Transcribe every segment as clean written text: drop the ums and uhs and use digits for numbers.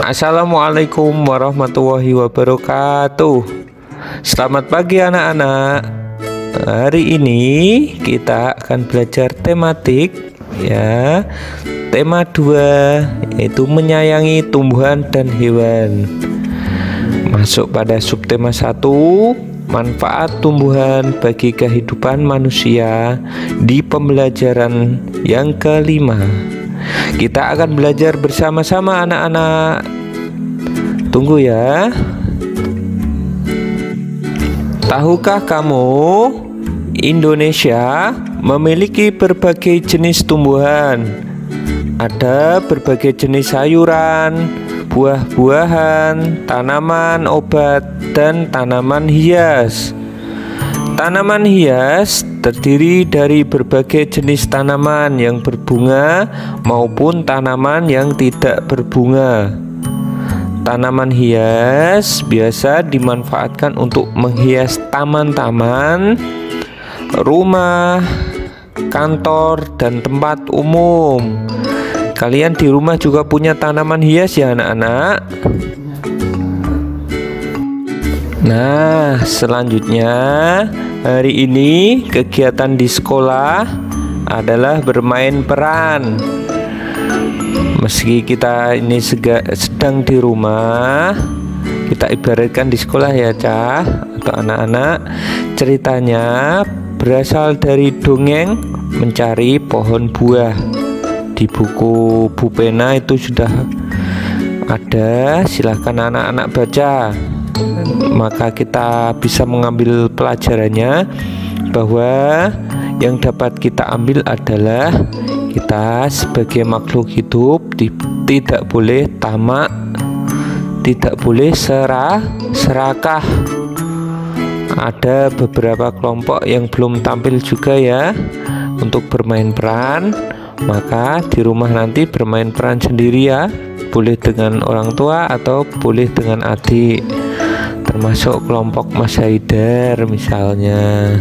Assalamualaikum warahmatullahi wabarakatuh. Selamat pagi anak-anak. Hari ini kita akan belajar tematik ya. Tema 2 yaitu menyayangi tumbuhan dan hewan. Masuk pada subtema 1, manfaat tumbuhan bagi kehidupan manusia di pembelajaran yang kelima. Kita akan belajar bersama-sama anak-anak. Tunggu ya. Tahukah kamu, Indonesia memiliki berbagai jenis tumbuhan. Ada berbagai jenis sayuran, buah-buahan, tanaman obat, dan tanaman hias. Tanaman hias terdiri dari berbagai jenis tanaman yang berbunga maupun tanaman yang tidak berbunga. Tanaman hias biasa dimanfaatkan untuk menghias taman-taman, rumah, kantor, dan tempat umum. Kalian di rumah juga punya tanaman hias ya anak-anak? Nah, selanjutnya hari ini kegiatan di sekolah adalah bermain peran. Meski kita ini sedang di rumah, kita ibaratkan di sekolah ya Cah atau anak-anak. Ceritanya berasal dari dongeng mencari pohon buah. Di buku Bu Pena itu sudah ada, silahkan anak-anak baca. Maka kita bisa mengambil pelajarannya bahwa yang dapat kita ambil adalah kita sebagai makhluk hidup tidak boleh tamak, tidak boleh serakah. Ada beberapa kelompok yang belum tampil juga ya untuk bermain peran. Maka di rumah nanti bermain peran sendiri ya, boleh dengan orang tua atau boleh dengan adik, termasuk kelompok Mas Haidar misalnya.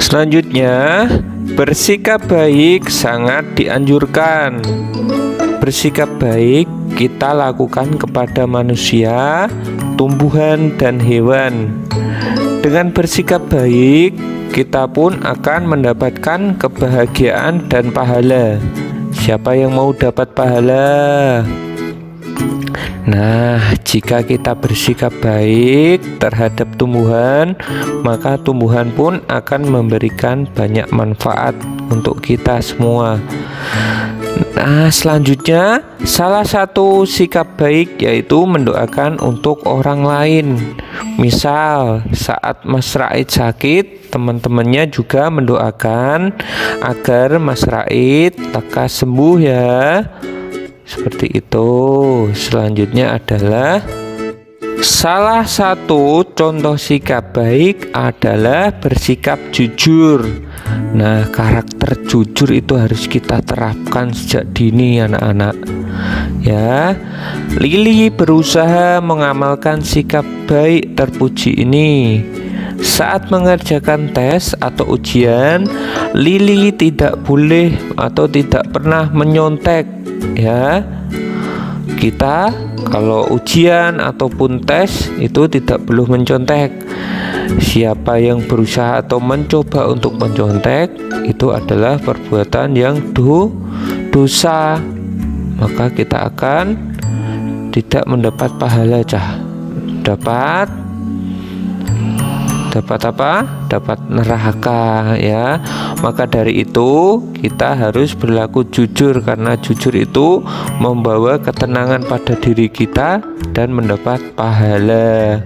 Selanjutnya, bersikap baik sangat dianjurkan. Bersikap baik kita lakukan kepada manusia, tumbuhan, dan hewan. Dengan bersikap baik, kita pun akan mendapatkan kebahagiaan dan pahala. Siapa yang mau dapat pahala? Nah, jika kita bersikap baik terhadap tumbuhan, maka tumbuhan pun akan memberikan banyak manfaat untuk kita semua. Nah, selanjutnya salah satu sikap baik yaitu mendoakan untuk orang lain. Misal saat Mas Raid sakit, teman-temannya juga mendoakan agar Mas Raid lekas sembuh ya. Seperti itu. Selanjutnya adalah salah satu contoh sikap baik adalah bersikap jujur. Nah, karakter jujur itu harus kita terapkan sejak dini anak-anak. Ya, Lili berusaha mengamalkan sikap baik terpuji ini. Saat mengerjakan tes atau ujian, Lili tidak boleh atau tidak pernah menyontek ya. Kita kalau ujian ataupun tes itu tidak perlu mencontek. Siapa yang berusaha atau mencoba untuk mencontek itu adalah perbuatan yang dosa. Maka kita akan tidak mendapat pahala Cah. Dapat apa? Dapat neraka ya. Maka dari itu kita harus berlaku jujur, karena jujur itu membawa ketenangan pada diri kita dan mendapat pahala.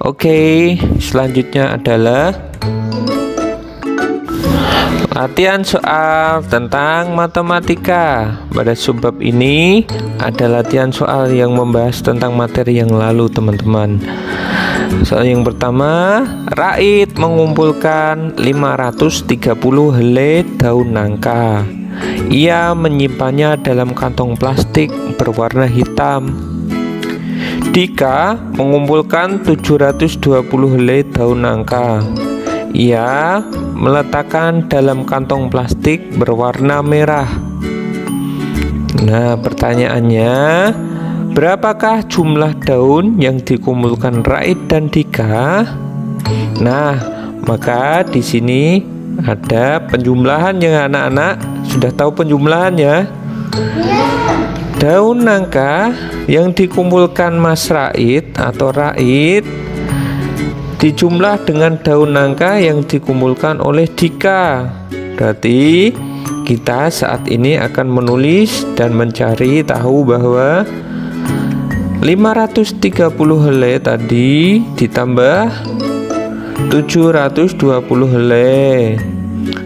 Oke, selanjutnya adalah latihan soal tentang matematika. Pada subbab ini ada latihan soal yang membahas tentang materi yang lalu teman-teman. Soal yang pertama, Raid mengumpulkan 530 helai daun nangka. Ia menyimpannya dalam kantong plastik berwarna hitam. Dika mengumpulkan 720 helai daun nangka. Ia meletakkan dalam kantong plastik berwarna merah. Nah, pertanyaannya, berapakah jumlah daun yang dikumpulkan Raid dan Dika? Nah, maka di sini ada penjumlahan ya anak-anak. Sudah tahu penjumlahan ya? Daun nangka yang dikumpulkan Mas Raid atau Raid dijumlah dengan daun nangka yang dikumpulkan oleh Dika. Berarti kita saat ini akan menulis dan mencari tahu bahwa 530 helai tadi ditambah 720 helai.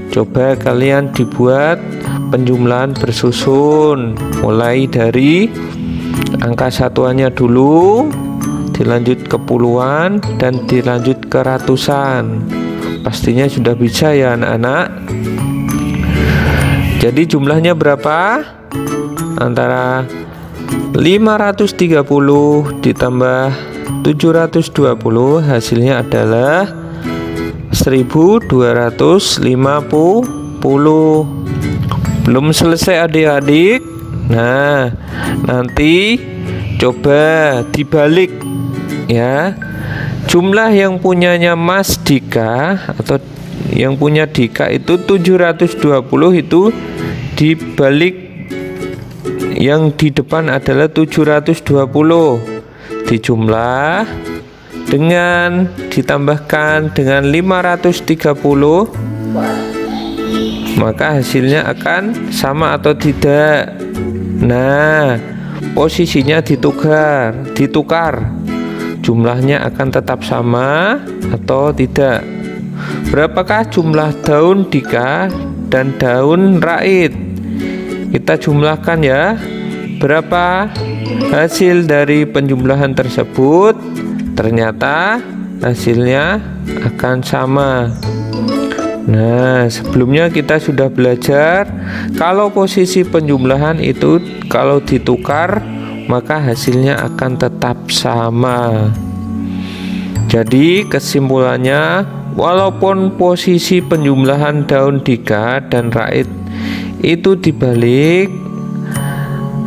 Coba kalian dibuat penjumlahan bersusun, mulai dari angka satuannya dulu, dilanjut ke puluhan, dan dilanjut ke ratusan. Pastinya sudah bisa ya anak-anak. Jadi jumlahnya berapa? Antara 530 ditambah 720 hasilnya adalah 1250. Belum selesai adik-adik. Nah, nanti coba dibalik ya. Jumlah yang punyanya Mas Dika atau yang punya Dika itu 720, itu dibalik yang di depan adalah 720, dijumlah dengan ditambahkan dengan 530, maka hasilnya akan sama atau tidak. Nah, posisinya ditukar, jumlahnya akan tetap sama atau tidak. Berapakah jumlah daun Dika dan daun Raid? Kita jumlahkan ya. Berapa hasil dari penjumlahan tersebut? Ternyata hasilnya akan sama. Nah, sebelumnya kita sudah belajar kalau posisi penjumlahan itu kalau ditukar maka hasilnya akan tetap sama. Jadi kesimpulannya, walaupun posisi penjumlahan daun Dika dan Raid itu dibalik,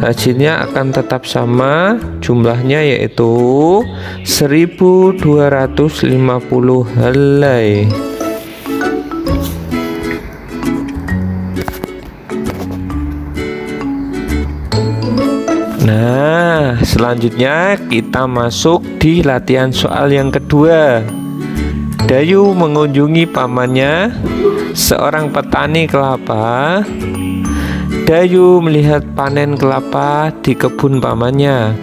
hasilnya akan tetap sama, jumlahnya yaitu 1250 helai. Nah, selanjutnya kita masuk di latihan soal yang kedua. Dayu mengunjungi pamannya, seorang petani kelapa. Dayu melihat panen kelapa di kebun pamannya.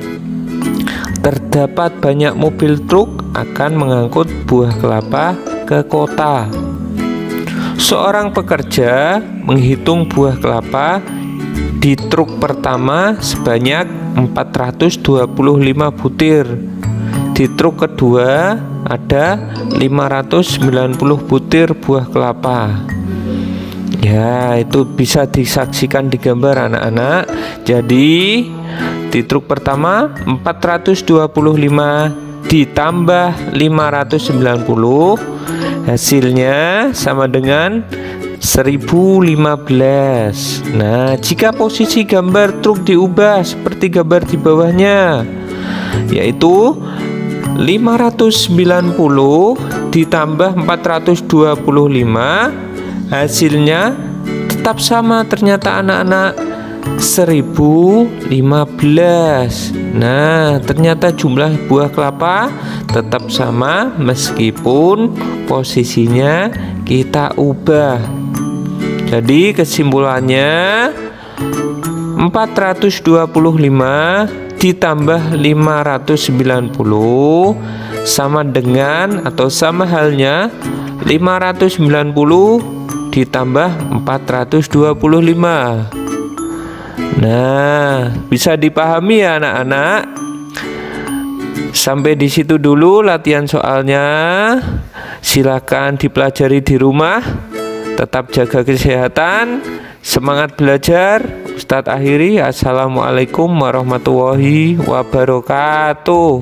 Terdapat banyak mobil truk akan mengangkut buah kelapa ke kota. Seorang pekerja menghitung buah kelapa di truk pertama sebanyak 425 butir. Di truk kedua ada 590 butir buah kelapa. Ya, itu bisa disaksikan di gambar anak-anak. Jadi di truk pertama 425 ditambah 590 hasilnya sama dengan 1015. Nah, jika posisi gambar truk diubah seperti gambar di bawahnya, yaitu 590 ditambah 425, hasilnya tetap sama ternyata anak-anak, 1015. Nah, ternyata jumlah buah kelapa tetap sama meskipun posisinya kita ubah. Jadi kesimpulannya 425 ditambah 590 sama dengan atau sama halnya 590 ditambah 425. Nah, bisa dipahami ya anak-anak? Sampai di situ dulu latihan soalnya. Silakan dipelajari di rumah. Tetap jaga kesehatan, semangat belajar. Ustadz akhiri, assalamualaikum warahmatullahi wabarakatuh.